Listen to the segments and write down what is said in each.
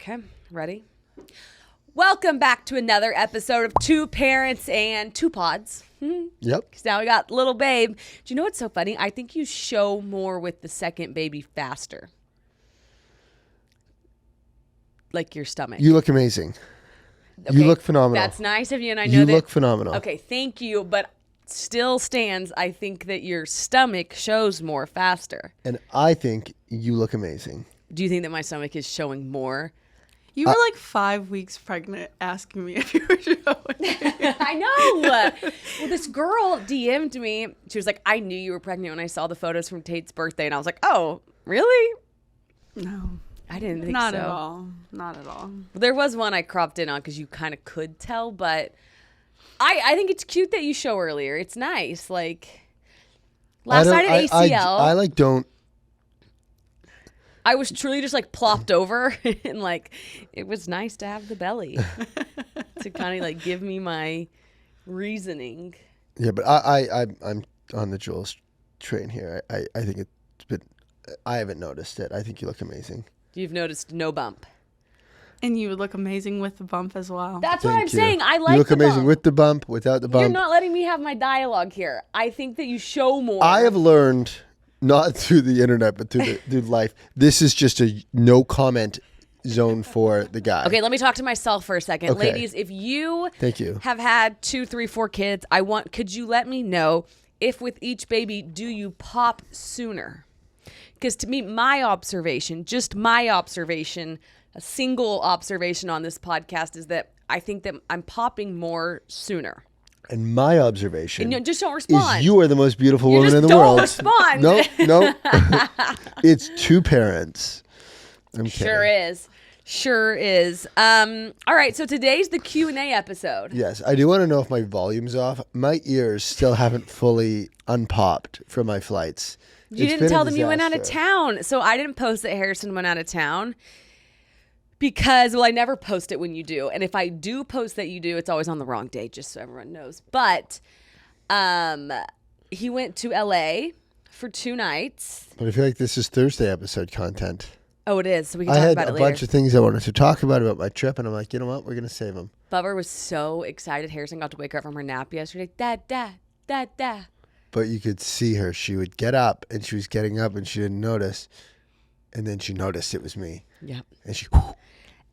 Okay, ready? Welcome back to another episode of Two Parents and Two Pods. Yep. Because now we got little babe. Do you know what's so funny? I think you show more with the second baby faster. Like your stomach. You look amazing. Okay, you look phenomenal. That's nice of you, and I know you that. look phenomenal. Okay, thank you, but still stands. I think that your stomach shows more faster. And I think you look amazing. Do you think that my stomach is showing more? You were like 5 weeks pregnant asking me if you were showing. I know. Well, this girl DM'd me. She was like, I knew you were pregnant when I saw the photos from Tate's birthday. And I was like, oh, really? No. I didn't think Not so. at all. Not at all. There was one I cropped in on because you kind of could tell. But I think it's cute that you show earlier. It's nice. Like, last night at ACL. I don't. I was truly just like plopped over and like it was nice to have the belly to kind of like give me my reasoning. Yeah, but I'm on the Jules train here. I think it's been. I haven't noticed it. I think you look amazing. You've noticed no bump. And you would look amazing with the bump as well. That's what Thank I'm you. saying. I like you look the amazing bump. with the bump, without the bump. You're not letting me have my dialogue here. I think that you show more. I have learned, not through the internet, but through life. This is just a no comment zone for the guy. Okay, let me talk to myself for a second. Okay. Ladies, if you Thank you. have had 2, 3, 4 kids, could you let me know if with each baby, do you pop sooner? Because to me, just my observation, a single observation on this podcast is that I think that I'm popping more sooner. And my observation And just don't respond. is you are the most beautiful You woman just in the don't world. respond. No. It's two parents. I'm Sure kidding. is. Sure is. All right, so today's the Q&A episode. Yes, I do want to know if my volume's off. My ears still haven't fully unpopped from my flights. You didn't tell them you went out of town. So I didn't post that Harrison went out of town because, I never post it when you do. And if I do post that you do, it's always on the wrong day, just so everyone knows. But he went to LA for 2 nights. But I feel like this is Thursday episode content. Oh, it is. So we can I talk had about it a later. bunch of things I wanted to talk about my trip, and I'm like, you know what? We're going to save them. Bubba was so excited. Harrison got to wake her up from her nap yesterday. Dad, dad, dad, dad. But you could see her. She would get up, and she was getting up, and she didn't notice. And then she noticed it was me. Yeah. And she...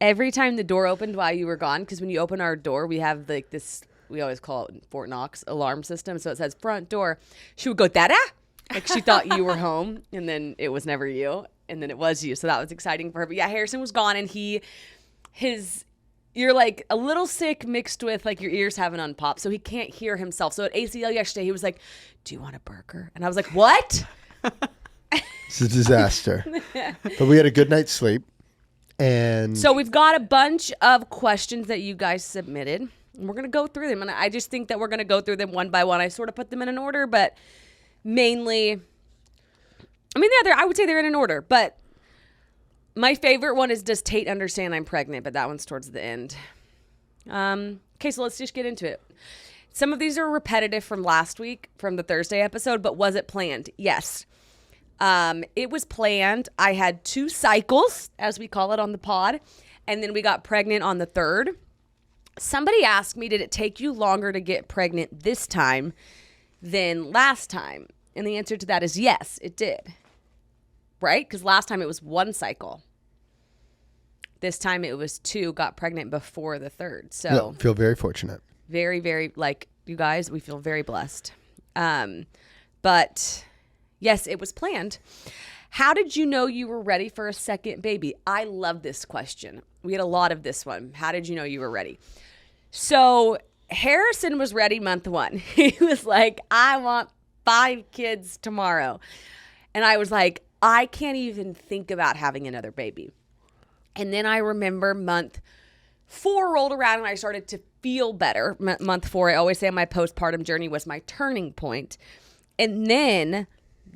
Every time the door opened while you were gone, because when you open our door, we have like this, we always call it Fort Knox alarm system. So it says front door. She would go, Dada? Like she thought you were home, and then it was never you, and then it was you. So that was exciting for her. But yeah, Harrison was gone, and you're like a little sick mixed with like your ears haven't unpopped, so he can't hear himself. So at ACL yesterday, he was like, do you want a burger? And I was like, what? It's a disaster. But we had a good night's sleep. And So we've got a bunch of questions that you guys submitted, and we're going to go through them. And I just think that we're going to go through them one by one. I sort of put them in an order, but mainly, I would say they're in an order, but my favorite one is, does Tate understand I'm pregnant? But that one's towards the end. Okay, so let's just get into it. Some of these are repetitive from last week, from the Thursday episode, but was it planned? Yes. It was planned. I had 2 cycles, as we call it on the pod, and then we got pregnant on the 3rd. Somebody asked me, did it take you longer to get pregnant this time than last time? And the answer to that is yes, it did. Right? Because last time it was 1 cycle. This time it was 2, got pregnant before the 3rd. So yeah, feel very fortunate. very, very, like, you guys, we feel very blessed. But yes, it was planned. How did you know you were ready for a second baby? I love this question. We had a lot of this one. How did you know you were ready? So Harrison was ready month 1. He was like, I want 5 kids tomorrow. And I was like, I can't even think about having another baby. And then I remember month 4 rolled around and I started to feel better. Month 4, I always say my postpartum journey was my turning point. And then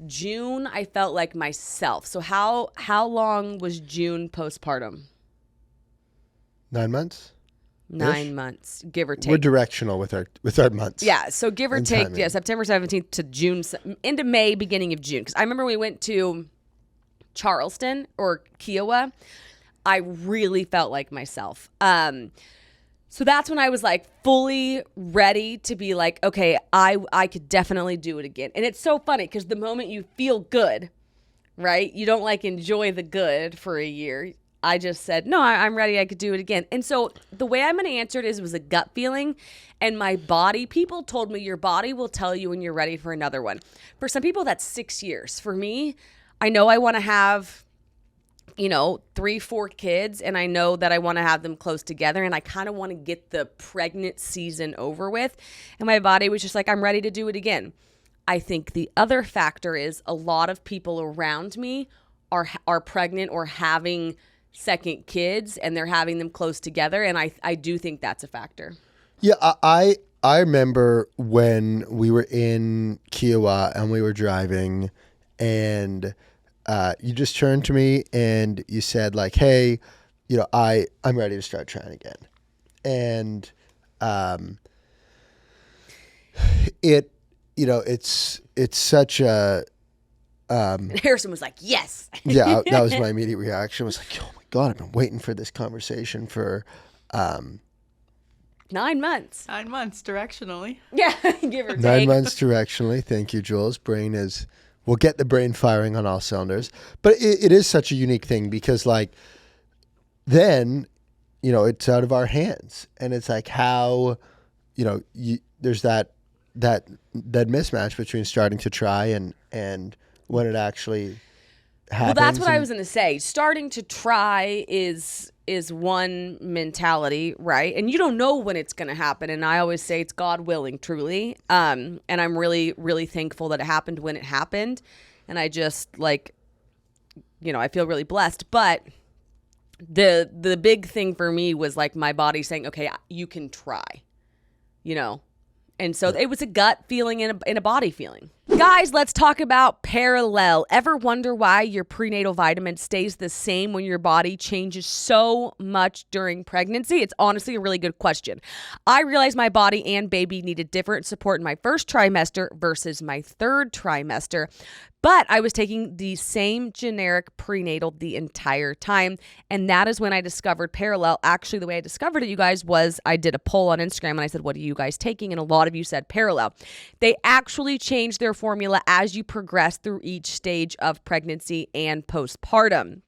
June, I felt like myself. So how long was June postpartum? 9 months? 9 months, give or take. We're directional with our months. Yeah, so give or And take, timing. yeah, September 17th to June, into May, beginning of June. Because I remember we went to Charleston or Kiowa. I really felt like myself. So that's when I was like fully ready to be like, okay, I could definitely do it again. And it's so funny because the moment you feel good, right? You don't like enjoy the good for a year. I just said, no, I'm ready. I could do it again. And so the way I'm going to answer it is, it was a gut feeling. And my body, people told me your body will tell you when you're ready for another one. For some people, that's 6 years. For me, I know I want to have 3-4 kids, and I know that I want to have them close together, and I kind of want to get the pregnant season over with. And my body was just like, I'm ready to do it again. I think the other factor is a lot of people around me are pregnant or having second kids, and they're having them close together, and I do think that's a factor. Yeah, I remember when we were in Kiowa and we were driving, and you just turned to me and you said like, hey, I'm ready to start trying again. And it's such a Harrison was like, yes. Yeah, that was my immediate reaction. I was like, oh my God, I've been waiting for this conversation for 9 months. 9 months directionally. Yeah, give or take. 9 months directionally. Thank you, Jules. We'll get the brain firing on all cylinders. But it is such a unique thing because like then, it's out of our hands. And it's like how, there's that mismatch between starting to try and when it actually happens. Well, that's what I was going to say. Starting to try is one mentality, right? And you don't know when it's going to happen. And I always say it's God willing, truly. And I'm really, really thankful that it happened when it happened. And I just I feel really blessed. But the big thing for me was like my body saying, okay, you can try, And so it was a gut feeling and a body feeling. Guys, let's talk about Parallel. Ever wonder why your prenatal vitamin stays the same when your body changes so much during pregnancy? It's honestly a really good question. I realized my body and baby needed different support in my first trimester versus my third trimester. But I was taking the same generic prenatal the entire time. And that is when I discovered Parallel. Actually, the way I discovered it, you guys, was I did a poll on Instagram and I said, what are you guys taking? And a lot of you said Parallel. They actually changed their formula as you progress through each stage of pregnancy and postpartum.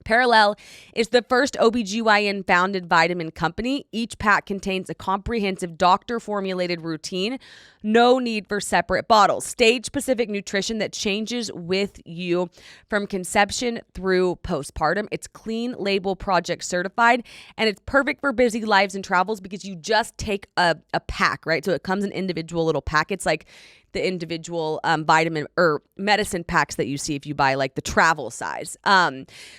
Parallel is the first OBGYN founded vitamin company. Each pack contains a comprehensive doctor formulated routine. No need for separate bottles. Stage specific nutrition that changes with you from conception through postpartum. It's clean label project certified, and it's perfect for busy lives and travels because you just take a pack, right? So it comes in individual little packets like the individual vitamin or medicine packs that you see if you buy like the travel size.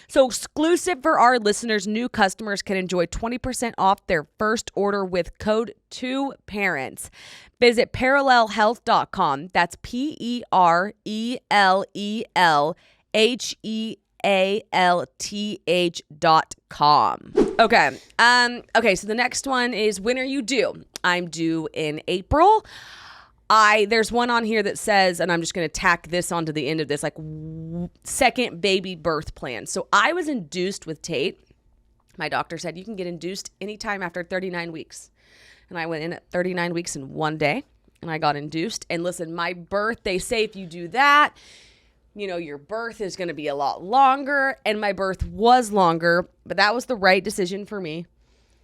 So exclusive for our listeners, new customers can enjoy 20% off their first order with code 2parents. Visit parallelhealth.com. That's PERELLHEALTH.com. Okay. So the next one is, when are you due? I'm due in April. There's one on here that says, and I'm just going to tack this onto the end of this, like second baby birth plan. So I was induced with Tate. My doctor said you can get induced anytime after 39 weeks. And I went in at 39 weeks in 1 day and I got induced. And listen, my birth, they say if you do that, your birth is going to be a lot longer. And my birth was longer, but that was the right decision for me.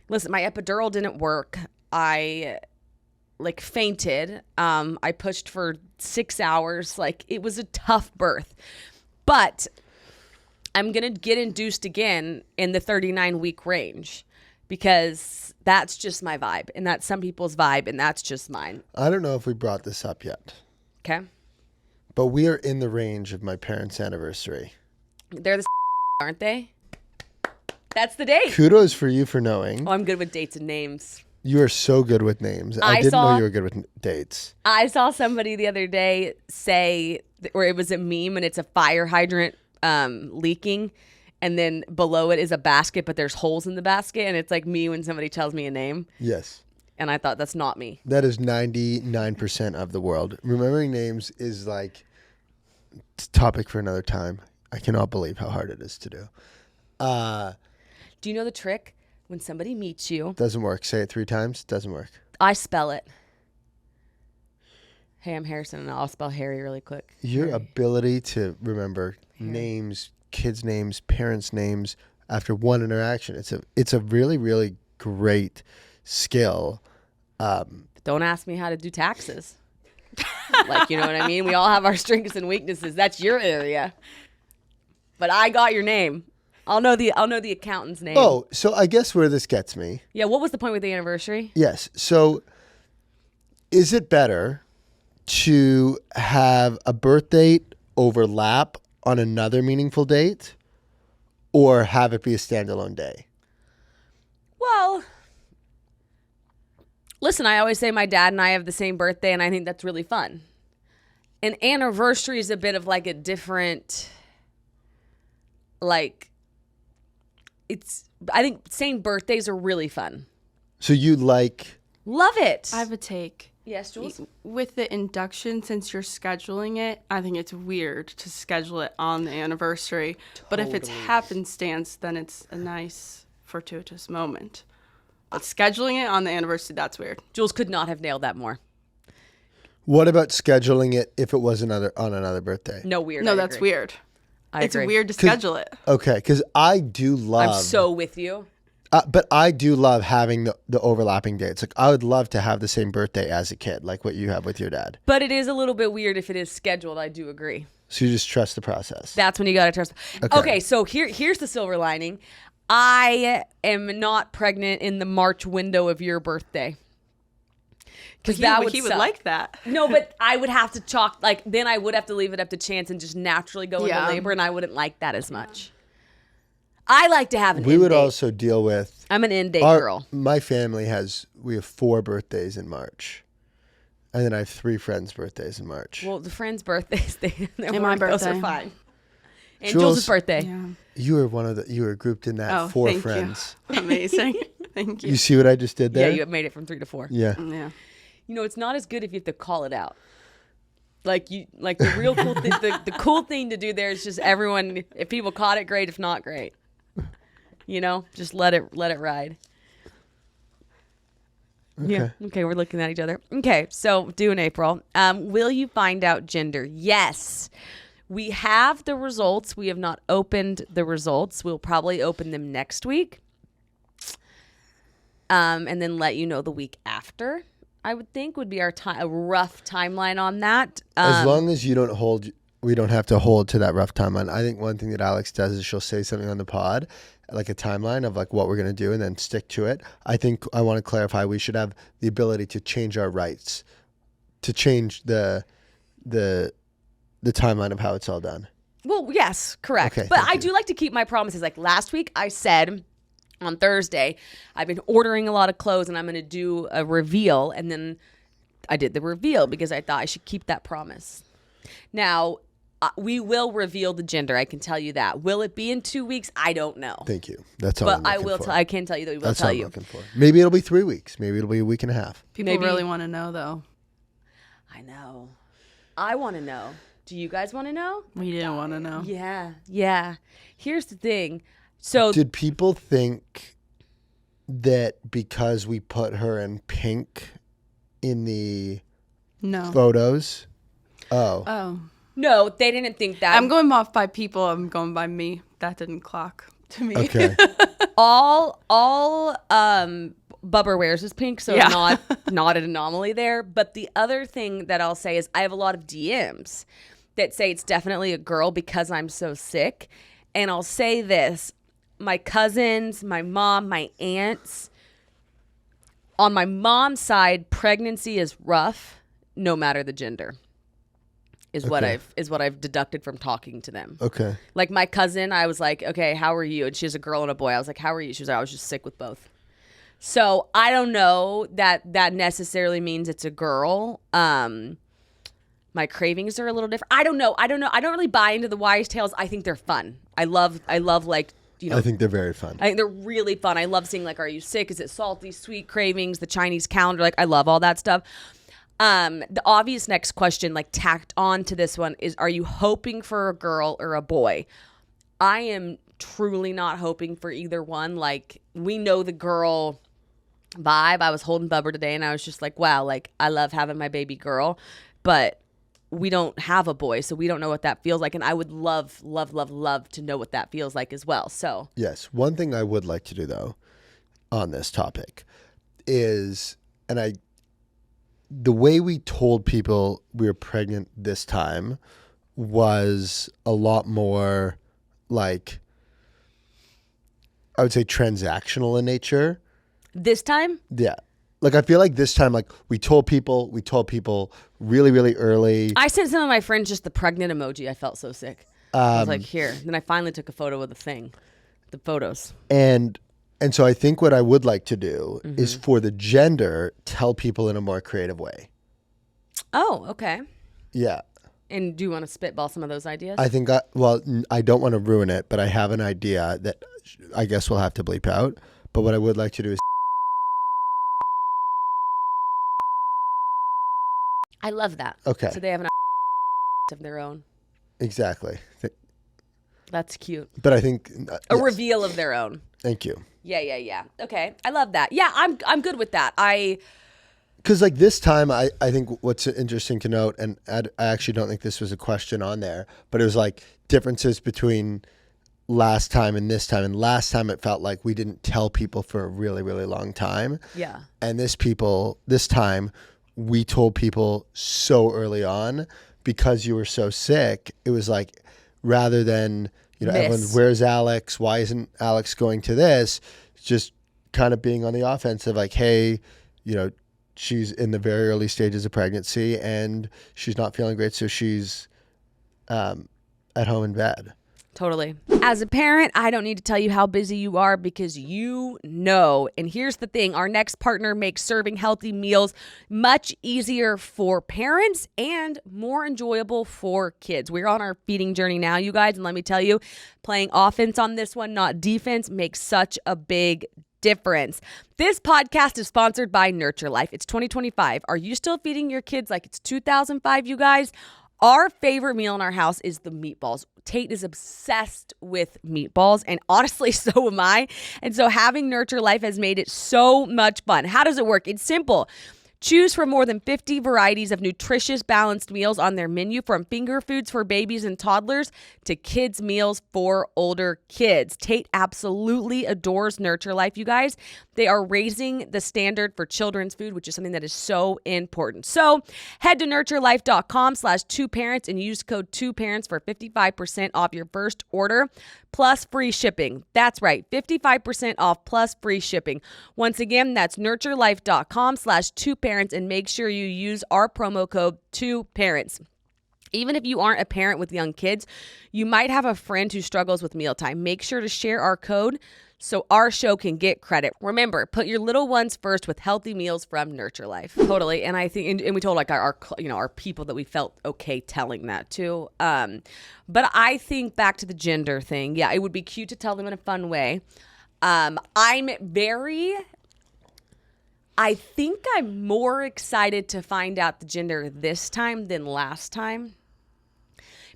Listen, my epidural didn't work. I fainted. I pushed for 6 hours. It was a tough birth, but I'm going to get induced again in the 39-week range because that's just my vibe and that's some people's vibe and that's just mine. I don't know if we brought this up yet. Okay. But we are in the range of my parents' anniversary. They're the aren't they? That's the date. Kudos for you for knowing. Oh, I'm good with dates and names. You are so good with names. I didn't know you were good with dates. I saw somebody the other day say, or it was a meme, and it's a fire hydrant leaking, and then below it is a basket, but there's holes in the basket, and it's like me when somebody tells me a name. Yes. And I thought, that's not me. That is 99% of the world. Remembering names is like a topic for another time. I cannot believe how hard it is to do. Do you know the trick? When somebody meets you, Doesn't work. Say it 3 times. Doesn't work. I spell it. Hey, I'm Harrison, and I'll spell Harry really quick. Your Harry. ability to remember names, kids' names, parents' names after one interaction, it's a really, really great skill. Don't ask me how to do taxes. Like, you know what I mean? We all have our strengths and weaknesses. That's your area. But I got your name. I'll know the accountant's name. Oh, so I guess where this gets me. Yeah, what was the point with the anniversary? Yes. So is it better to have a birth date overlap on another meaningful date or have it be a standalone day? Well, listen, I always say my dad and I have the same birthday, and I think that's really fun. An anniversary is a bit of like a different, like, I think same birthdays are really fun. So you like... Love it. I have a take. Yes, Jules? With the induction, since you're scheduling it, I think it's weird to schedule it on the anniversary. But if it's happenstance, then it's a nice fortuitous moment. But scheduling it on the anniversary, that's weird. Jules could not have nailed that more. What about scheduling it if it was on another birthday? No, weird. No, I that's agree. weird. I It's agree. weird to schedule it. Okay, because I do love... I'm so with you. but I do love having the overlapping dates. Like I would love to have the same birthday as a kid, like what you have with your dad. But it is a little bit weird if it is scheduled. I do agree. So you just trust the process. That's when you got to trust. Okay. Okay, so here's the silver lining. I am not pregnant in the March window of your birthday. Because that would he would suck. like that. No, but I would have to then I would have to leave it up to chance and just naturally go into labor, and I wouldn't like that as much. I like to have an We end would date. also deal with... I'm an end date girl. My family we have 4 birthdays in March. And then I have 3 friends' birthdays in March. Well, the friends' birthdays, And my those are birthday. fine. And Jules- Jules' birthday. Yeah. You were grouped in that 4 thank friends. you. Amazing. Thank you. You see what I just did Yeah, there? you have made it from 3 to 4. Yeah. Yeah. You know, it's not as good if you have to call it out. Like the real cool thing, the cool thing to do there is just everyone. If people caught it, great. If not, great. You know, just let it ride. Okay. Yeah. Okay, we're looking at each other. Okay, so due in April. Will you find out gender? Yes. We have the results. We have not opened the results. We'll probably open them next week. And then let you know the week after. I would think would be a rough timeline on that. As long as we don't have to hold to that rough timeline. I think one thing that Alex does is she'll say something on the pod, like a timeline of like what we're going to do and then stick to it. I think I want to clarify we should have the ability to change our rights, to change the timeline of how it's all done. Well, yes, correct. Okay, but thank I you. do like to keep my promises. Like last week I said on Thursday, I've been ordering a lot of clothes and I'm going to do a reveal. And then I did the reveal because I thought I should keep that promise. Now, we will reveal the gender. I can tell you that. Will it be in 2 weeks? I don't know. Thank you. That's all But I'm I looking will. for. I can tell you that we will That's tell all I'm you. looking for. Maybe it'll be 3 weeks. Maybe it'll be a week and a half. People Maybe- really want to know, though. I know. I want to know. Do you guys want to know? We didn't want to know. Yeah. Here's the thing. So Did people think that because we put her in pink in the No. photos? Oh. Oh. no, they didn't think that. I'm going off by people. I'm going by me. That didn't clock to me. Okay. all Bubber wears is pink, so Yeah. not an anomaly there. But the other thing that I'll say is I have a lot of DMs that say it's definitely a girl because I'm so sick. And I'll say this. My cousins, my mom, my aunts. On my mom's side, pregnancy is rough, no matter the gender. Is what Okay. I've deducted from talking to them. Okay. Like my cousin, I was like, okay, how are you? And she has a girl and a boy. I was like, how are you? She was like, I was just sick with both. So I don't know that necessarily means it's a girl. My cravings are a little different. I don't know. I don't really buy into the wise tales. I think they're fun. I love like, you know, I think they're very fun. I think they're really fun. I love seeing like, are you sick? Is it salty, sweet cravings? The Chinese calendar. Like I love all that stuff. The obvious next question, like tacked on to this one is, are you hoping for a girl or a boy? I am truly not hoping for either one. Like, we know the girl vibe. I was holding Bubba today and I was just like, wow, like, I love having my baby girl, but we don't have a boy, so we don't know what that feels like. And I would love to know what that feels like as well. So yes, one thing I would like to do though on this topic is, the way we told people we were pregnant this time was a lot more like, I would say, transactional in nature. this time, Yeah. Like, I feel like this time, like, we told people really, really early. I sent some of my friends just the pregnant emoji. I felt so sick. I was like, here. Then I finally took a photo of the photos. And so I think what I would like to do is, for the gender, tell people in a more creative way. Oh, okay. Yeah. And do you want to spitball some of those ideas? I think, I don't want to ruin it, but I have an idea that I guess we'll have to bleep out. But what I would like to do is, I love that. Okay. So they have an of their own. Exactly. That's cute. But I think A yes. reveal of their own. Thank you. Yeah. Okay. I love that. Yeah, I'm good with that. Because like this time, I think what's interesting to note, and I actually don't think this was a question on there, but it was like differences between last time and this time. And last time it felt like we didn't tell people for a really, really long time. Yeah. And this time we told people so early on because you were so sick. It was like, rather than, everyone's, where's Alex? Why isn't Alex going to this? Just kind of being on the offensive, like, hey, she's in the very early stages of pregnancy and she's not feeling great. So she's at home in bed. Totally. As a parent, I don't need to tell you how busy you are because you know. And here's the thing. Our next partner makes serving healthy meals much easier for parents and more enjoyable for kids. We're on our feeding journey now, you guys. And let me tell you, playing offense on this one, not defense, makes such a big difference. This podcast is sponsored by Nurture Life. It's 2025. Are you still feeding your kids like it's 2005, you guys? Our favorite meal in our house is the meatballs. Tate is obsessed with meatballs, and honestly, so am I. And so having Nurture Life has made it so much fun. How does it work? It's simple. Choose from more than 50 varieties of nutritious, balanced meals on their menu, from finger foods for babies and toddlers to kids' meals for older kids. Tate absolutely adores Nurture Life, you guys. They are raising the standard for children's food, which is something that is so important. So head to nurturelife.com/2parents and use code 2parents for 55% off your first order plus free shipping. That's right, 55% off plus free shipping. Once again, that's nurturelife.com/2parents, and make sure you use our promo code 2parents. Even if you aren't a parent with young kids, you might have a friend who struggles with mealtime. Make sure to share our code so our show can get credit. Remember, put your little ones first with healthy meals from Nurture Life. Totally. And I think, and we told like our people that we felt okay telling that to. But I think back to the gender thing. Yeah, it would be cute to tell them in a fun way. I think I'm more excited to find out the gender this time than last time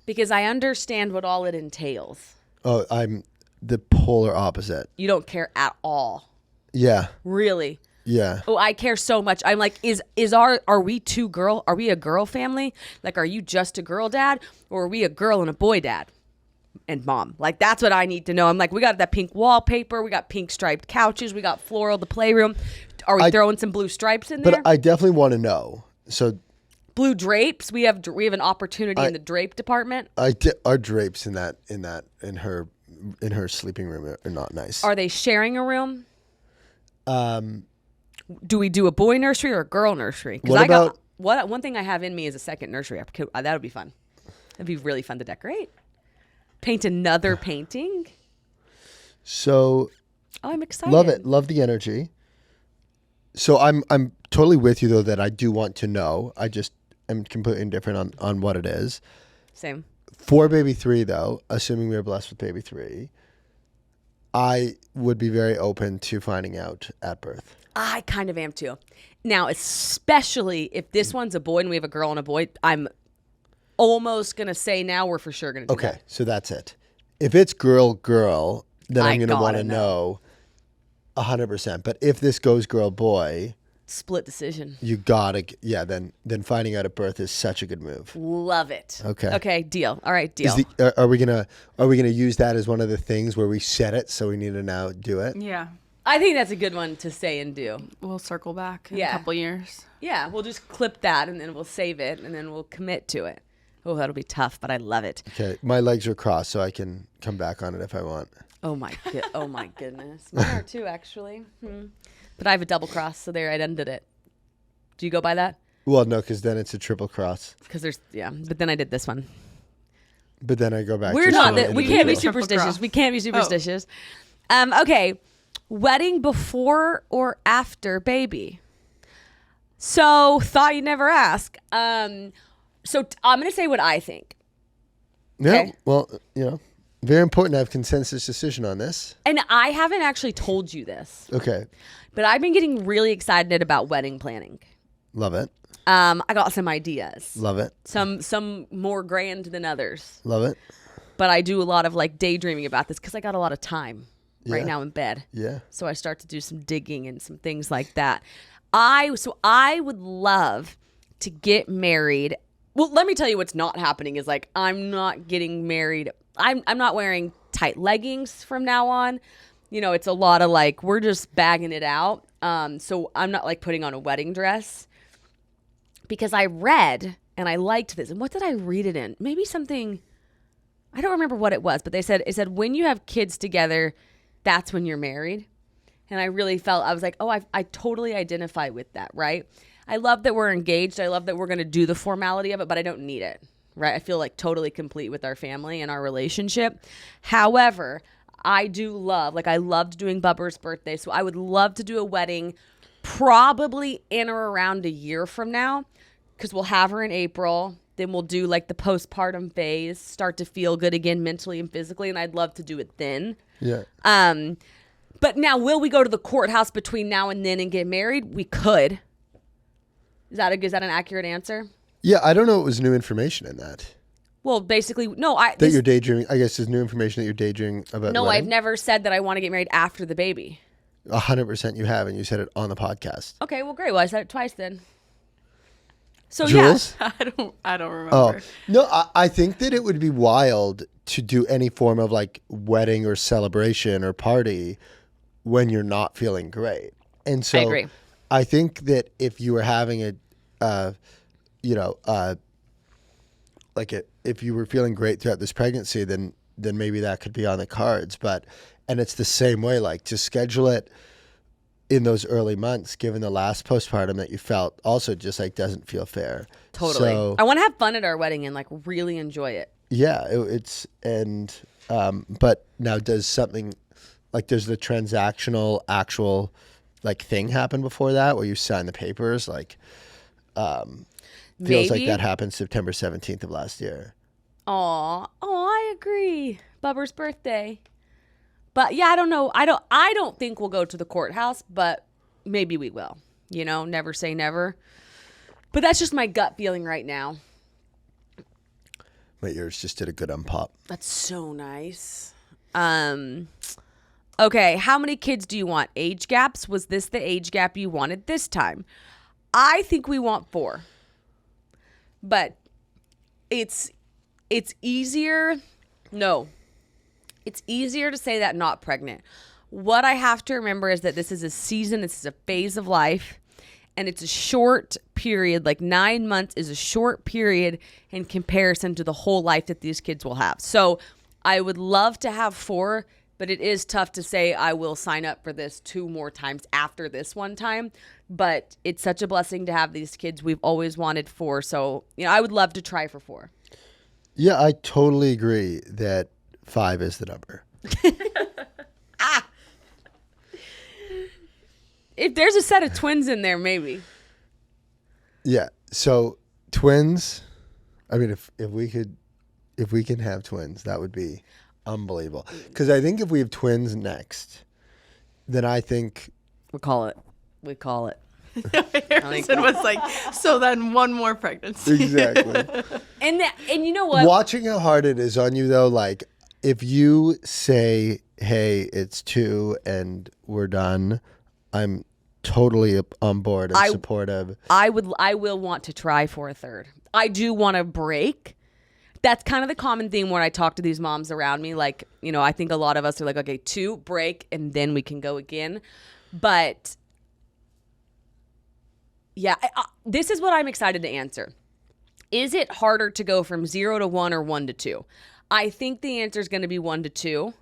because I understand what all it entails. Oh, I'm the polar opposite. You don't care at all. Yeah. Really? Yeah. Oh, I care so much. I'm like, are we a girl family? Like, are you just a girl dad, or are we a girl and a boy dad and mom? Like, that's what I need to know. I'm like, we got that pink wallpaper, we got pink striped couches, we got floral, the playroom. Are we throwing some blue stripes in there? But I definitely want to know. So blue drapes. We have an opportunity in the drape department. Our drapes in her sleeping room are not nice. Are they sharing a room? Do we do a boy nursery or a girl nursery? Because one thing I have in me is a second nursery. That would be fun. That'd be really fun to decorate. Paint another painting. So, I'm excited. Love it. Love the energy. So I'm totally with you though that I do want to know. I just am completely indifferent on what it is. Same. For baby 3 though, assuming we are blessed with baby 3, I would be very open to finding out at birth. I kind of am too. Now, especially if this one's a boy and we have a girl and a boy, I'm almost going to say now we're for sure going to do that. Okay, so that's it. if it's girl, then I I'm going to want gotta to know 100%. But if this goes girl, boy, Split decision. you gotta, then finding out at birth is such a good move. Love it. Okay. Okay, deal. All right, deal. Are we gonna use that as one of the things where we set it, so we need to now do it? Yeah. I think that's a good one to say and do. We'll circle back in Yeah. a couple years. Yeah, we'll just clip that and then we'll save it and then we'll commit to it. Oh, that'll be tough, but I love it. Okay, my legs are crossed, so I can come back on it if I want. Oh my goodness. Mine are too, actually. But I have a double cross, so there, I'd ended it. Do you go by that? Well, no, because then it's a triple cross. Because but then I did this one. But then I go back. We're to not showing that we can't be individual. superstitious. cross. We can't be superstitious. Okay, wedding before or after baby? So thought you'd never ask. I'm gonna say what I think. Yeah, Okay. well, very important to have consensus decision on this. And I haven't actually told you this, Okay, but I've been getting really excited about wedding planning. love it, I got some ideas. love it, Some more grand than others. love it. But I do a lot of like daydreaming about this because I got a lot of time right Yeah. now in bed. Yeah, So I start to do some digging and some things like that. I would love to get married. Well, let me tell you what's not happening is like I'm not getting married. I'm not wearing tight leggings from now on. It's a lot of like we're just bagging it out. So I'm not like putting on a wedding dress because I read and I liked this. And what did I read it in? Maybe something I don't remember what it was, but it said when you have kids together, that's when you're married. And I really felt, I was like, oh, I totally identify with that, right? I love that we're engaged. I love that we're going to do the formality of it, but I don't need it, right? I feel like totally complete with our family and our relationship. However, I do love, like I loved doing Bubber's birthday. So I would love to do a wedding probably in or around a year from now because we'll have her in April. Then we'll do like the postpartum phase, start to feel good again mentally and physically. And I'd love to do it then. yeah. But now, will we go to the courthouse between now and then and get married? We could. Is that an accurate answer? Yeah, I don't know what was new information in that. Well, basically, no. That you're daydreaming. I guess there's new information that you're daydreaming about. No, the I've wedding. never said that I want to get married after the baby. 100% you have, and you said it on the podcast. Okay, well, great. Well, I said it twice then. So Jules? yeah, I don't remember. Oh no, I think that it would be wild to do any form of like wedding or celebration or party when you're not feeling great. And so I agree. I think that if you were having if you were feeling great throughout this pregnancy, then maybe that could be on the cards. And it's the same way, like to schedule it in those early months, given the last postpartum that you felt, also just like doesn't feel fair. totally. So, I want to have fun at our wedding and like really enjoy it. yeah, but now does something like does the transactional actual like thing happen before that where you sign the papers? Like, feels like Maybe. that happened September 17th of last year. Oh, I agree. Bubber's birthday. But yeah, I don't know. I don't think we'll go to the courthouse, but maybe we will. Never say never. But that's just my gut feeling right now. My ears just did a good unpop. That's so nice. Okay, how many kids do you want? Age gaps? Was this the age gap you wanted this time? I think we want 4. But it's easier. No. It's easier to say that not pregnant. What I have to remember is that this is a season, this is a phase of life, and it's a short period. Like 9 months is a short period in comparison to the whole life that these kids will have. So I would love to have 4, but it is tough to say I will sign up for this 2 more times after this one time. But it's such a blessing to have these kids. We've always wanted 4. So, I would love to try for 4. Yeah, I totally agree that 5 is the number. If there's a set of twins in there, maybe. Yeah. So twins, I mean, if we can have twins, that would be unbelievable. Because I think if we have twins next, then I think We call it. Harrison was like, so then one more pregnancy. exactly. And you know what? Watching how hard it is on you though, like if you say, hey, it's 2 and we're done, I'm totally on board and supportive. I will want to try for a third. I do want a break. That's kind of the common theme when I talk to these moms around me. Like, you know, I think a lot of us are like, okay, 2, break, and then we can go again. But yeah, this is what I'm excited to answer. Is it harder to go from 0 to 1 or 1 to 2? I think the answer is going to be 1 to 2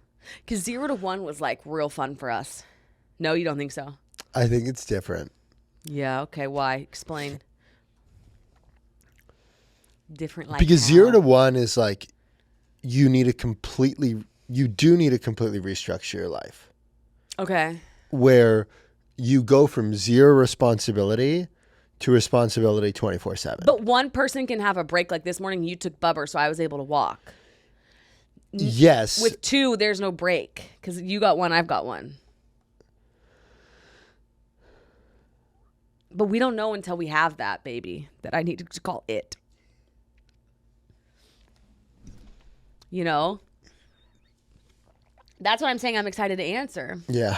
because 0 to 1 was like real fun for us. No, you don't think so? I think it's different. Yeah. Okay. Why? Explain. Different, like because how? 0 to 1 is like you do need to completely restructure your life. Okay. Where you go from 0 responsibility to responsibility 24/7. But one person can have a break. Like this morning, you took Bubber, so I was able to walk. Yes. With 2, there's no break because you got 1, I've got 1. But we don't know until we have that baby that I need to call it. You know? That's what I'm saying I'm excited to answer. Yeah.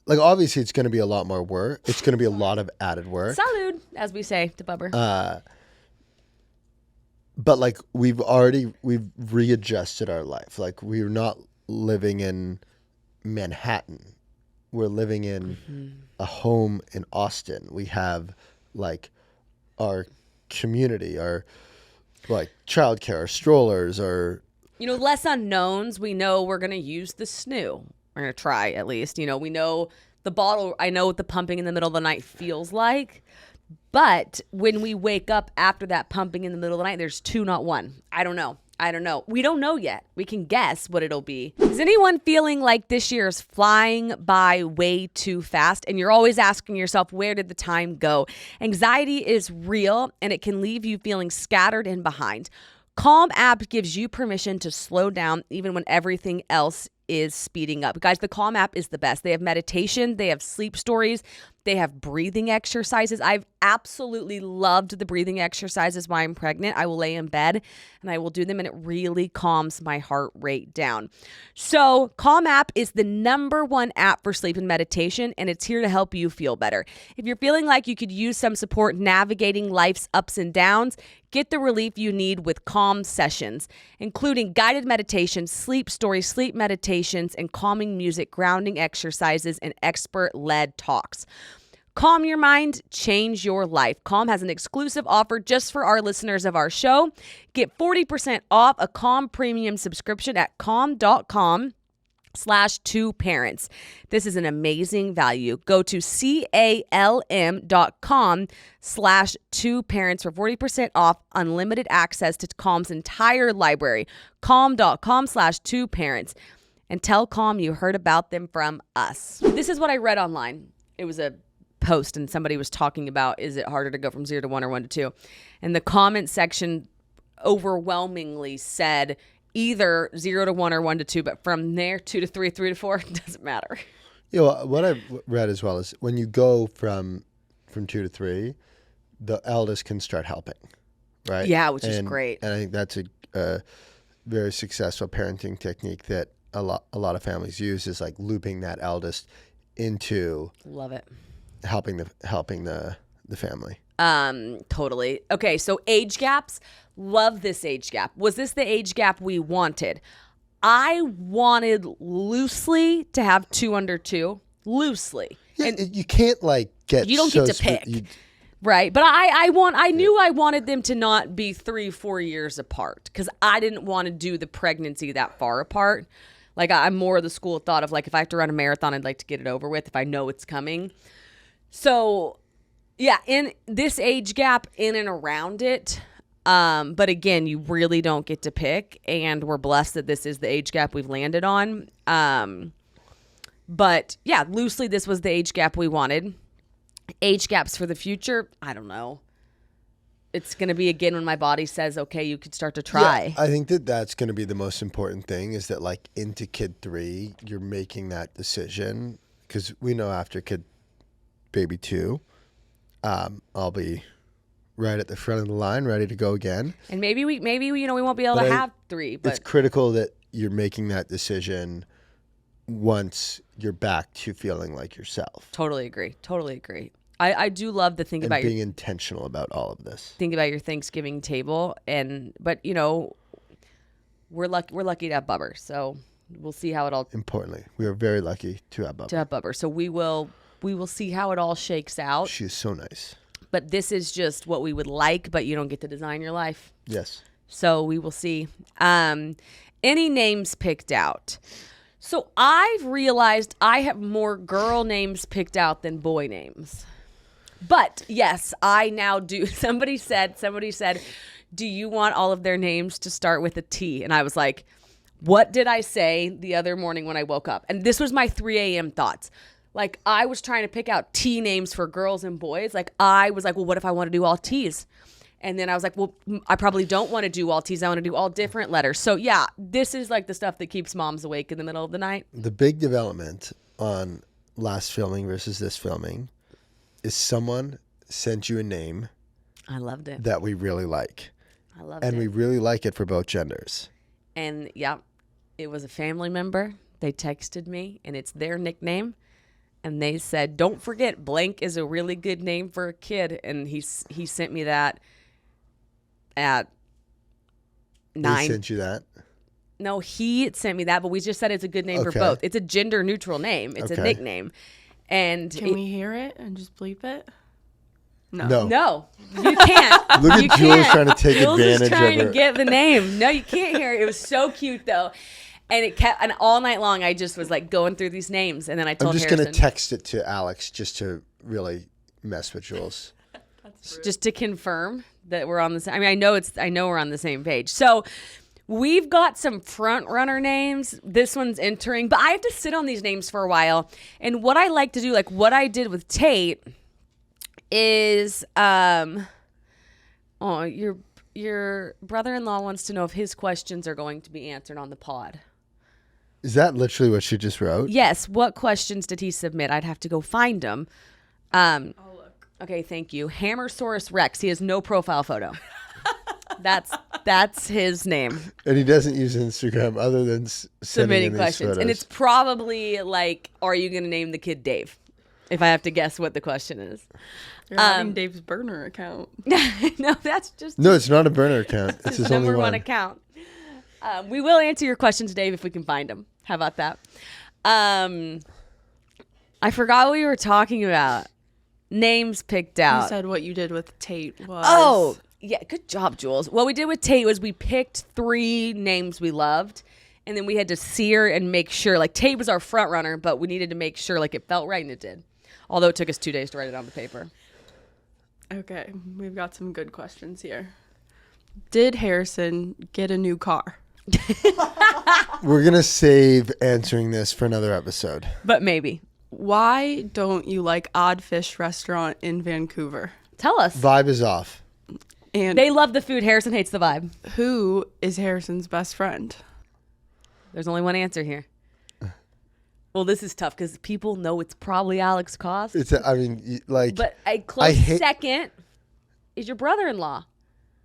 Like, obviously, it's going to be a lot more work. It's going to be a lot of added work. Salud, as we say to Bubber. But, like, we've readjusted our life. Like, we're not living in Manhattan. We're living in a home in Austin. We have, like, our community, our, like, childcare, our strollers, our... You know, less unknowns. We know we're going to use the snoo. We're going to try, at least. You know, we know the bottle. I know what the pumping in the middle of the night feels like. But when we wake up after that pumping in the middle of the night, there's 2, not 1. I don't know. We don't know yet. We can guess what it'll be. Is anyone feeling like this year is flying by way too fast? And you're always asking yourself, where did the time go? Anxiety is real, and it can leave you feeling scattered and behind. Calm app gives you permission to slow down even when everything else is speeding up. Guys, the Calm app is the best. They have meditation, they have sleep stories, they have breathing exercises. I've absolutely loved the breathing exercises while I'm pregnant. I will lay in bed and I will do them, and it really calms my heart rate down. So Calm app is the #1 app for sleep and meditation, and it's here to help you feel better. If you're feeling like you could use some support navigating life's ups and downs, get the relief you need with Calm sessions, including guided meditations, sleep stories, sleep meditations, and calming music, grounding exercises, and expert-led talks. Calm your mind, change your life. Calm has an exclusive offer just for our listeners of our show. Get 40% off a Calm premium subscription at calm.com/2parents. This is an amazing value. Go to calm.com/2parents for 40% off unlimited access to Calm's entire library. Calm.com/2parents. And tell Calm you heard about them from us. This is what I read online. It was a post and somebody was talking about, is it harder to go from 0 to 1 or 1 to 2? And the comment section overwhelmingly said either 0 to 1 or 1 to 2, but from there 2 to 3, 3 to 4, doesn't matter. You know, what I've read as well is when you go from 2 to 3, the eldest can start helping, right? Yeah, which is great. And I think that's a very successful parenting technique that a lot of families use, is like looping that eldest into Love it. helping the family. Totally. Okay, so age gaps. Love this age gap. Was this the age gap we wanted? I wanted loosely to have 2 under 2. Loosely. Yeah, And you can't like get. you don't get to pick. Right. But I knew I wanted them to not be 3-4 years apart because I didn't want to do the pregnancy that far apart. Like, I'm more of the school of thought of like, if I have to run a marathon, I'd like to get it over with if I know it's coming. So yeah, in this age gap, in and around it. But again, you really don't get to pick, and we're blessed that this is the age gap we've landed on. But yeah, loosely, this was the age gap we wanted. Age gaps for the future, I don't know. It's going to be, again, when my body says, okay, you could start to try. Yeah, I think that's going to be the most important thing, is that like into kid 3, you're making that decision, because we know after baby 2, I'll be right at the front of the line, ready to go again. And maybe we won't be able to have 3. But it's critical that you're making that decision once you're back to feeling like yourself. Totally agree. Totally agree. I do love to think And about being intentional about all of this. think about your Thanksgiving table, but you know, we're lucky to have Bubber, so we'll see how it all Importantly, we are very lucky to have Bubba. Bubber. So we will see how it all shakes out. She is so nice. But this is just what we would like, but you don't get to design your life. Yes. So we will see. Any names picked out? So I've realized I have more girl names picked out than boy names. But yes, I now do. Somebody said, do you want all of their names to start with a T? And I was like, what did I say the other morning when I woke up? And this was my 3 a.m. thoughts. Like, I was trying to pick out T names for girls and boys. Like, I was like, well, what if I want to do all T's? And then I was like, well, I probably don't want to do all T's. I want to do all different letters. So, yeah, this is like the stuff that keeps moms awake in the middle of the night. The big development on last filming versus this filming is someone sent you a name I loved it. that we really like. I loved And it. we really like it for both genders. And, yeah, it was a family member. They texted me, and it's their nickname. And they said, don't forget, blank is a really good name for a kid. And he sent me that at 9. They sent you that? No, he sent me that, but we just said it's a good name for Okay. both. It's a gender neutral name. It's a Okay. nickname. And Can we hear it and just bleep it? No. no, you can't. Look You at Jules can't. trying to take Jules is advantage trying of to her. get the name. No, you can't hear it. It was so cute though. And it kept, and all night long, I just was like going through these names. And then I told I'm just Harrison, going to text it to Alex just to really mess with Jules. just to confirm that we're on the same. I mean, I know we're on the same page. So we've got some front runner names. This one's entering, but I have to sit on these names for a while. And what I like to do, like what I did with Tate, is your brother-in-law wants to know if his questions are going to be answered on the pod. Is that literally what she just wrote? Yes. What questions did he submit? I'd have to go find them. I'll look. Okay, thank you. Hammersaurus Rex. He has no profile photo. That's his name. And he doesn't use Instagram other than sending Submitting in these questions. photos. And it's probably like, are you going to name the kid Dave? If I have to guess what the question is. You're having Dave's burner account. No, that's just No, it's not a burner account. It's his only number one one. account. We will answer your questions, Dave, if we can find them. How about that? I forgot what we were talking about. Names picked You out. said what you did with Tate was. Oh, yeah. Good job, Jules. What we did with Tate was we picked 3 names we loved, and then we had to sear and make sure. Like, Tate was our front runner, but we needed to make sure like it felt right, and it did. Although it took us 2 days to write it on the paper. Okay, we've got some good questions here. Did Harrison get a new car? We're going to save answering this for another episode. But maybe. Why don't you like Odd Fish Restaurant in Vancouver? Tell us. Vibe is off. And They love the food. Harrison hates the vibe. who is Harrison's best friend? There's only one answer here. Well, this is tough because people know it's probably Alex Koss. But A close second is your brother-in-law.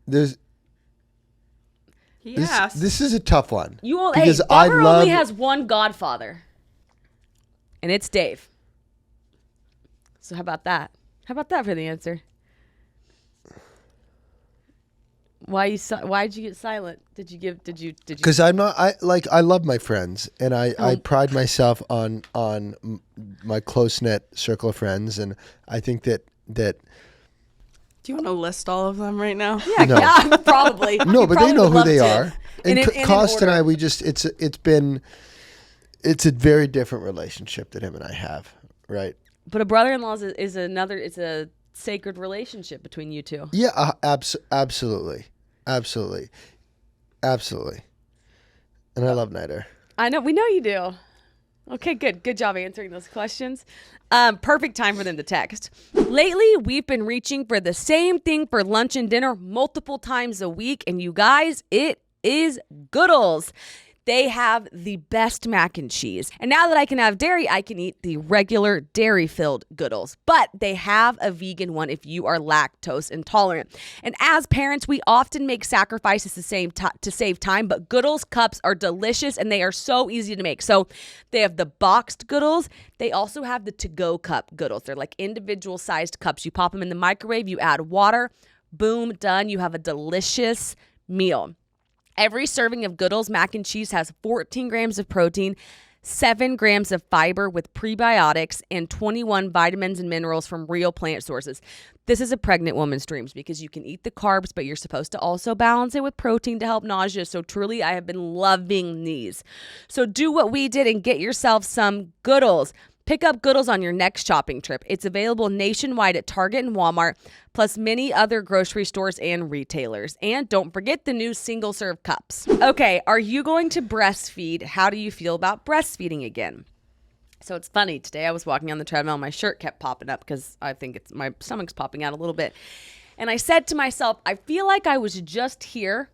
there's Yes. this is a tough one. Because Bubber only has one godfather, and it's Dave. So how about that? How about that for the answer? Why'd you get silent? Did you? Because I'm not. I love my friends, and I pride myself on my close knit circle of friends, and I think that. Do you want to list all of them right now? Yeah, No. yeah, probably. No, You but they probably know would who love they to. are. And in Cost and order. I, it's a very different relationship that him and I have, right? But a brother-in-law is another. It's a sacred relationship between you two. Yeah, absolutely. And I love Nighter. I know. We know you do. Okay, good. Good job answering those questions. Perfect time for them to text. Lately, we've been reaching for the same thing for lunch and dinner multiple times a week. And you guys, it is Goodles. They have the best mac and cheese. And now that I can have dairy, I can eat the regular dairy-filled Goodles. But they have a vegan one if you are lactose intolerant. And as parents, we often make sacrifices to save time, but Goodles cups are delicious and they are so easy to make. So they have the boxed Goodles. They also have the to-go cup Goodles. They're like individual sized cups. You pop them in the microwave, you add water, boom, done. You have a delicious meal. Every serving of Goodles mac and cheese has 14 grams of protein, 7 grams of fiber with prebiotics, and 21 vitamins and minerals from real plant sources. This is a pregnant woman's dreams because you can eat the carbs, but you're supposed to also balance it with protein to help nausea. So truly, I have been loving these. So do what we did and get yourself some Goodles. Pick up Goodles on your next shopping trip. It's available nationwide at Target and Walmart, plus many other grocery stores and retailers. And don't forget the new single-serve cups. Okay, are you going to breastfeed? How do you feel about breastfeeding again? So it's funny. Today I was walking on the treadmill. My shirt kept popping up because I think my stomach's popping out a little bit. And I said to myself, I feel like I was just here.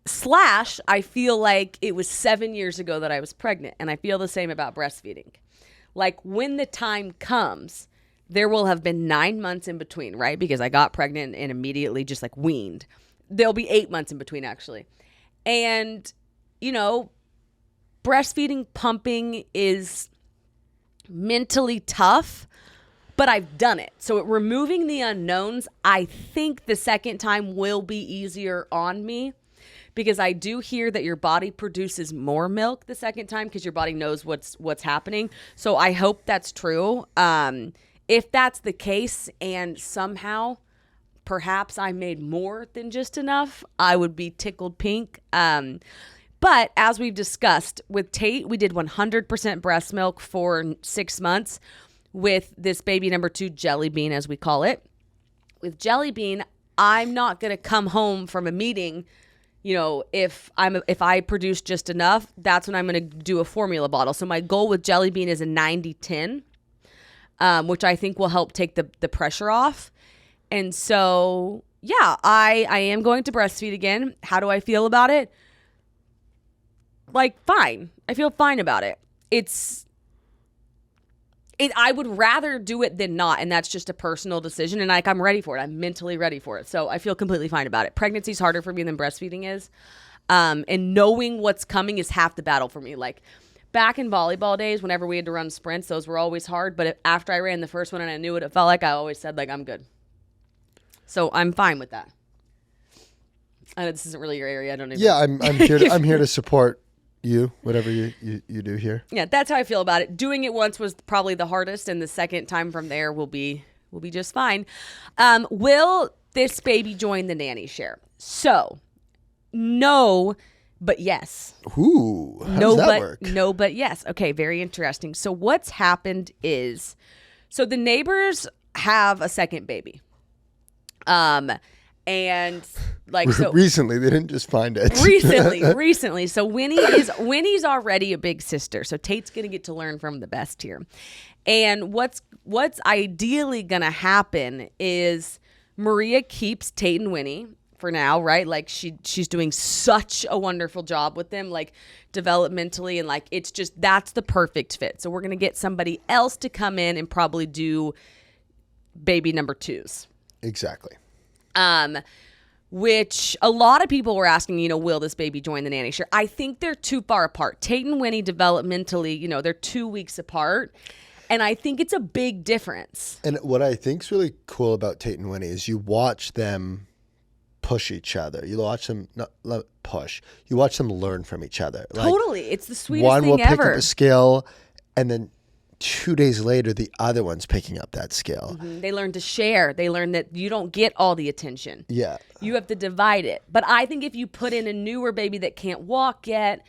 / I feel like it was 7 years ago that I was pregnant, and I feel the same about breastfeeding. Like when the time comes, there will have been 9 months in between, right? Because I got pregnant and immediately just like weaned. There'll be 8 months in between actually. And, you know, breastfeeding, pumping is mentally tough, but I've done it. So removing the unknowns, I think the second time will be easier on me. Because I do hear that your body produces more milk the second time because your body knows what's happening. So I hope that's true. If that's the case and somehow perhaps I made more than just enough, I would be tickled pink. But as we've discussed with Tate, we did 100% breast milk for 6 months with this baby number 2, Jelly Bean, as we call it. With Jelly Bean, I'm not going to come home from a meeting. You know, if I produce just enough, that's when I'm going to do a formula bottle. So my goal with Jelly Bean is a 90-10, which I think will help take the pressure off. And so, yeah, I am going to breastfeed again. How do I feel about it? Like, fine. I feel fine about it. I would rather do it than not, and that's just a personal decision. And like, I'm ready for it. I'm mentally ready for it. So I feel completely fine about it. Pregnancy's harder for me than breastfeeding is. And knowing what's coming is half the battle for me. Like back in volleyball days, whenever we had to run sprints, those were always hard. But after I ran the first one and I knew what it felt like, I always said, like, I'm good. So I'm fine with that. I know this isn't really your area. I don't even. Yeah, I'm here to support you, whatever you do here. Yeah, that's how I feel about it. Doing it once was probably the hardest, and the second time from there will be just fine. Will this baby join the nanny share? So, no, but yes. Ooh, how does that work? No, but yes. Okay, very interesting. So what's happened is, so the neighbors have a second baby. And like, so recently, they didn't just find it. recently. So Winnie's already a big sister. So Tate's going to get to learn from the best here. And what's ideally going to happen is Maria keeps Tate and Winnie for now, right? Like she's doing such a wonderful job with them, like developmentally, and like it's just, that's the perfect fit. So we're going to get somebody else to come in and probably do baby number 2s. Exactly. Which a lot of people were asking, you know, will this baby join the nanny share? I think they're too far apart. Tate and Winnie developmentally, you know, they're 2 weeks apart. And I think it's a big difference. And what I think is really cool about Tate and Winnie is you watch them push each other. You watch them not push. You watch them learn from each other. Totally. Like, it's the sweetest one thing will ever. pick up a skill, and then 2 days later, the other one's picking up that skill. Mm-hmm. They learn to share. They learn that you don't get all the attention. Yeah. You have to divide it. But I think if you put in a newer baby that can't walk yet,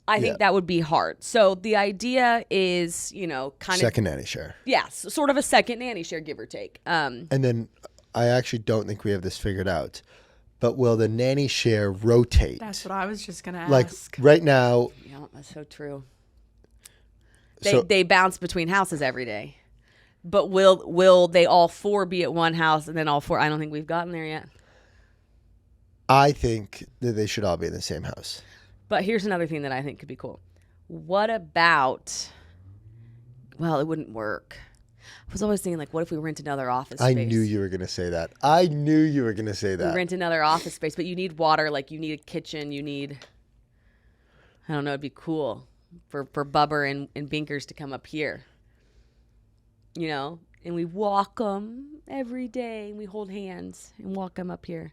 I think that would be hard. So the idea is, you know, second nanny share. Yes, sort of a second nanny share, give or take. And then I actually don't think we have this figured out. But will the nanny share rotate? That's what I was just going to ask. Like right now. Yeah, that's so true. So, they bounce between houses every day. But will they all 4 be at one house and then all 4? I don't think we've gotten there yet. I think that they should all be in the same house. But here's another thing that I think could be cool. What about, well, it wouldn't work. I was always thinking, like, what if we rent another office space? I knew you were going to say that. I knew you were going to say that. We rent another office space, but you need water, like you need a kitchen, you need, I don't know, it'd be cool for Bubber and Binkers to come up here. You know, and we walk them every day, and we hold hands and walk them up here.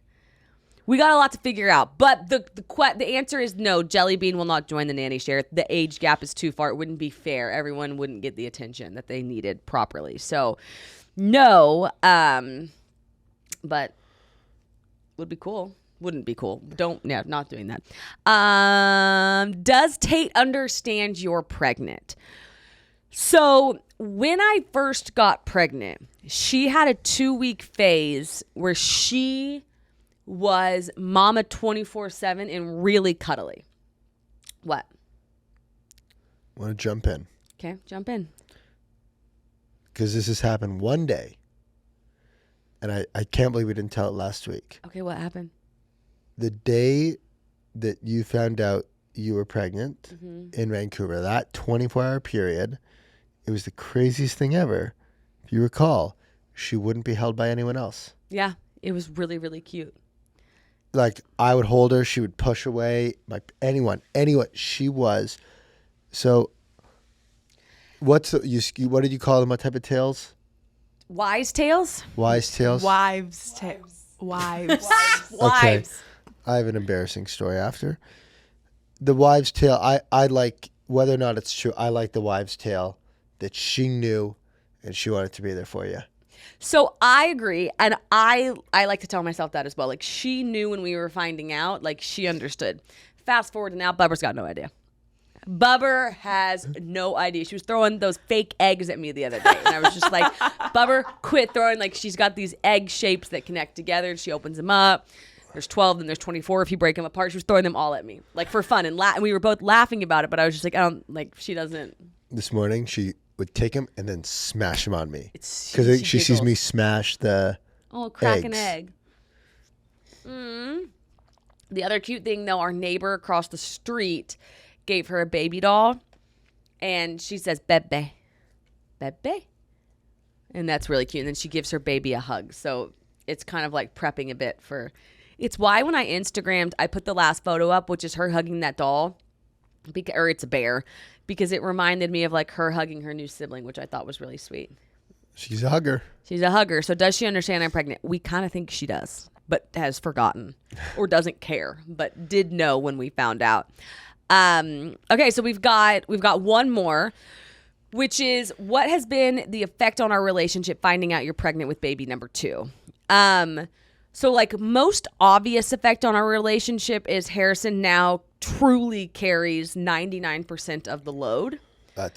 We got a lot to figure out, but the answer is no. Jelly Bean will not join the nanny share. The age gap is too far. It wouldn't be fair. Everyone wouldn't get the attention that they needed properly. So, no. But would be cool. Wouldn't be cool. Not doing that. Does Tate understand you're pregnant? So when I first got pregnant, she had a 2-week phase where she was mama 24/7 and really cuddly. What? Want to jump in? Okay, jump in. Because this has happened one day. And I can't believe we didn't tell it last week. Okay, what happened? The day that you found out you were pregnant in Vancouver, that 24-hour period, it was the craziest thing ever. If you recall, she wouldn't be held by anyone else. Yeah, it was really, really cute. Like, I would hold her, she would push away, like anyone, she was. So, what did you call them? What type of tails? Wise tales? Wise tails? Wives. Okay. I have an embarrassing story after. The wives' tale, I like, whether or not it's true, I like the wives' tale that she knew and she wanted to be there for you. So I agree, and I like to tell myself that as well. Like, she knew when we were finding out, like, she understood. Fast forward to now, Bubber's got no idea. Bubber has no idea. She was throwing those fake eggs at me the other day, and I was just like, Bubber, quit throwing. Like, she's got these egg shapes that connect together, and she opens them up. There's 12, then there's 24 if you break them apart. She was throwing them all at me, like, for fun, and we were both laughing about it, but I was just like, she doesn't. This morning, she would take them and then smash them on me. Because she sees me smash the crack eggs. an egg. The other cute thing, though, our neighbor across the street gave her a baby doll, and she says, Bebe. Bebe. And that's really cute. And then she gives her baby a hug. So it's kind of like prepping a bit for... It's why when I Instagrammed, I put the last photo up, which is her hugging that doll, or it's a bear, because it reminded me of like her hugging her new sibling, which I thought was really sweet. She's a hugger. She's a hugger. So does she understand I'm pregnant? We kind of think she does, but has forgotten or doesn't care, but did know when we found out. Okay, so we've got one more, which is what has been the effect on our relationship finding out you're pregnant with baby number 2. So like most obvious effect on our relationship is Harrison now truly carries 99% of the load. I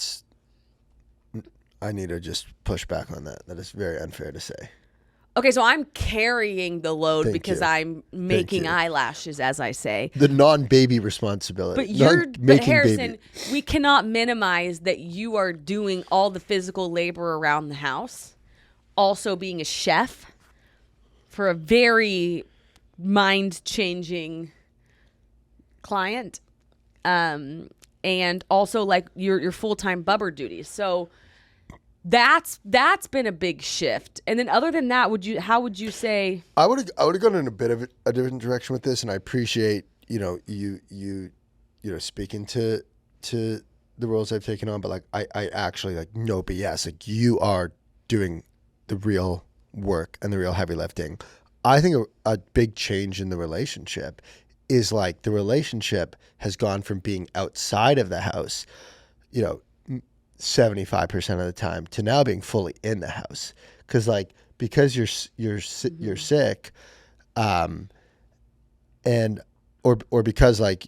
need to just push back on that. That is very unfair to say. Okay, so I'm carrying the load Thank because you. I'm making eyelashes, as I say. The non-baby responsibility. But Harrison, we cannot minimize that you are doing all the physical labor around the house, also being a chef for a very mind-changing client, and also like your full-time bubber duties. So that's been a big shift. And then other than that, how would you say? I would have gone in a bit of a different direction with this, and I appreciate you speaking to the roles I've taken on. But like I actually like no BS. Like you are doing the real work and the real heavy lifting. I think a big change in the relationship is like the relationship has gone from being outside of the house, 75% of the time to now being fully in the house. Because you're sick, and or because of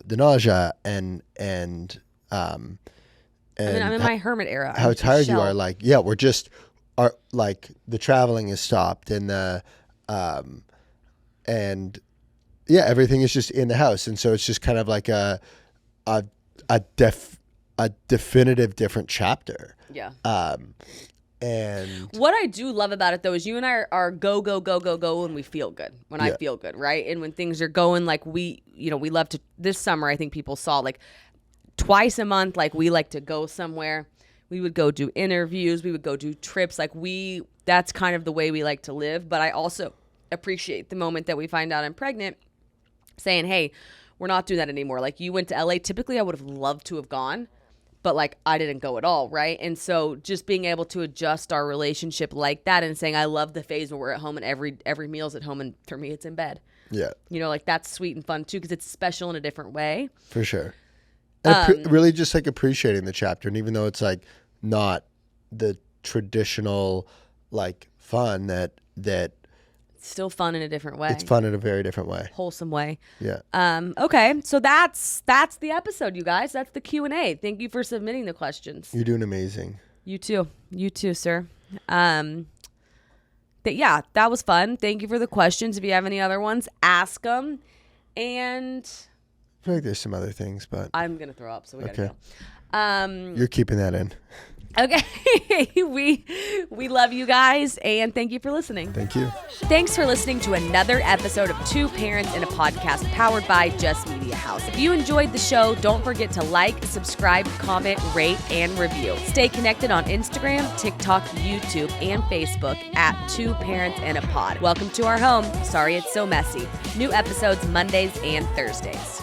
the nausea and I'm in my hermit era. How tired you are. The traveling is stopped and everything is just in the house. And so it's just kind of like a definitive different chapter. Yeah. And what I do love about it though is you and I are go when we feel good. When I feel good, right? And when things are going like we love to. This summer, I think people saw like twice a month. Like we like to go somewhere. We would go do interviews. We would go do trips. Like that's kind of the way we like to live. But I also appreciate the moment that we find out I'm pregnant, saying, "Hey, we're not doing that anymore." Like you went to LA. Typically, I would have loved to have gone. But like I didn't go at all, right? And so just being able to adjust our relationship like that and saying I love the phase where we're at home and every meal's at home and for me it's in bed. Yeah. Like that's sweet and fun too because it's special in a different way. For sure. And really just like appreciating the chapter. And even though it's like not the traditional like fun that It's still fun in a different way. It's fun in a very different way. Wholesome way. Yeah. Okay, so that's the episode, you guys. That's the Q&A. Thank you for submitting the questions. You're doing amazing. You too, sir. That was fun. Thank you for the questions. If you have any other ones, ask them. And I feel like there's some other things, but I'm gonna throw up, so we gotta go. You're keeping that in. Okay. we love you guys and thank you for listening. Thank you. Thanks for listening to another episode of Two Parents in a Podcast powered by Just Media House. If you enjoyed the show, don't forget to like, subscribe, comment, rate, and review. Stay connected on Instagram, TikTok, YouTube, and Facebook at Two Parents in a Pod. Welcome to our home. Sorry it's so messy. New episodes Mondays and Thursdays.